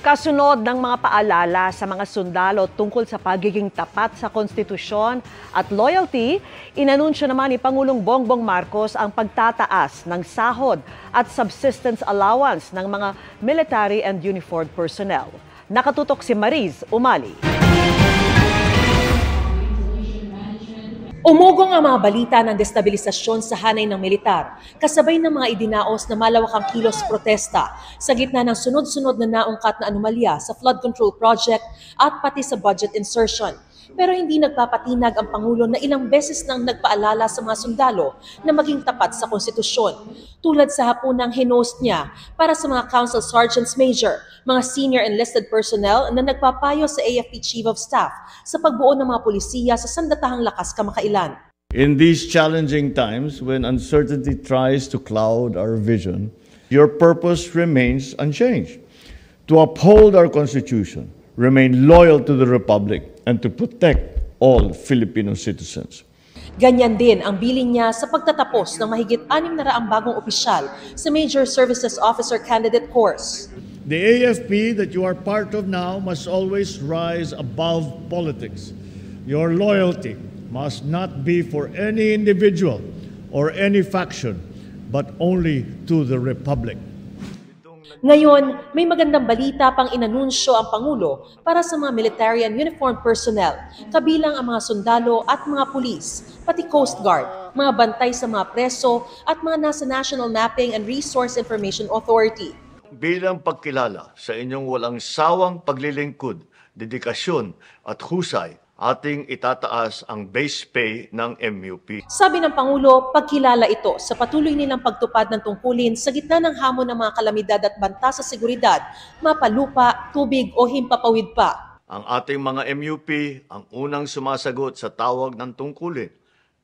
Kasunod ng mga paalala sa mga sundalo tungkol sa pagiging tapat sa konstitusyon at loyalty, inanunsyo naman ni Pangulong Bongbong Marcos ang pagtataas ng sahod at subsistence allowance ng mga military and uniformed personnel. Nakatutok si Mariz Umali. Umugong ang mga balita ng destabilisasyon sa hanay ng militar, kasabay ng mga idinaos na malawakang kilos protesta sa gitna ng sunod-sunod na naungkat na anomalya sa flood control project at pati sa budget insertion. Pero hindi nagpapatinag ang Pangulo na ilang beses nang nagpaalala sa mga sundalo na maging tapat sa konstitusyon. Tulad sa hapunang hinost niya para sa mga Council Sergeants Major, mga senior enlisted personnel na nagpapayo sa AFP Chief of Staff sa pagbuo ng mga pulisiya sa sandatahang lakas kamakailan. In these challenging times when uncertainty tries to cloud our vision, your purpose remains unchanged: to uphold our Constitution, remain loyal to the Republic, and to protect all Filipino citizens. Ganyan din ang bilin niya sa pagtatapos ng mahigit 600 bagong opisyal sa Major Services Officer Candidate Course. The AFP that you are part of now must always rise above politics. Your loyalty must not be for any individual or any faction, but only to the Republic. Ngayon, may magandang balita pang inanunsyo ang Pangulo para sa mga military and uniformed personnel, kabilang ang mga sundalo at mga pulis, pati Coast Guard, mga bantay sa mga preso at mga nasa National Mapping and Resource Information Authority. Bilang pagkilala sa inyong walang sawang paglilingkod, dedikasyon at husay, ating itataas ang base pay ng MUP. Sabi ng Pangulo, pagkilala ito sa patuloy nilang pagtupad ng tungkulin sa gitna ng hamon ng mga kalamidad at banta sa seguridad, mapalupa, tubig o himpapawid pa. Ang ating mga MUP ang unang sumasagot sa tawag ng tungkulin,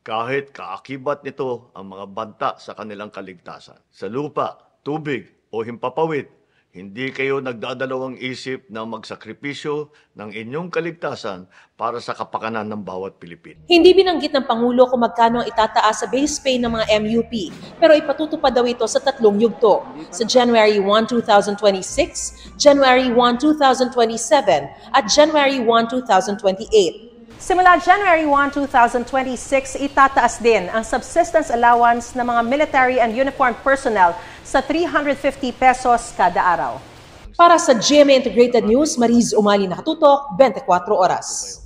kahit kaakibat nito ang mga banta sa kanilang kaligtasan. Sa lupa, tubig o himpapawid, hindi kayo nagdadalawang isip na magsakripisyo ng inyong kaligtasan para sa kapakanan ng bawat Pilipino. Hindi binanggit ng Pangulo kung magkano ang itataas sa base pay ng mga MUP, pero ipatutupad daw ito sa 3 yugto, sa January 1, 2026, January 1, 2027, at January 1, 2028. Simula January 1, 2026, itataas din ang subsistence allowance ng mga military and uniformed personnel sa 350 pesos kada araw. Para sa GMA Integrated News, Mariz Umali, nakatutok, 24 oras.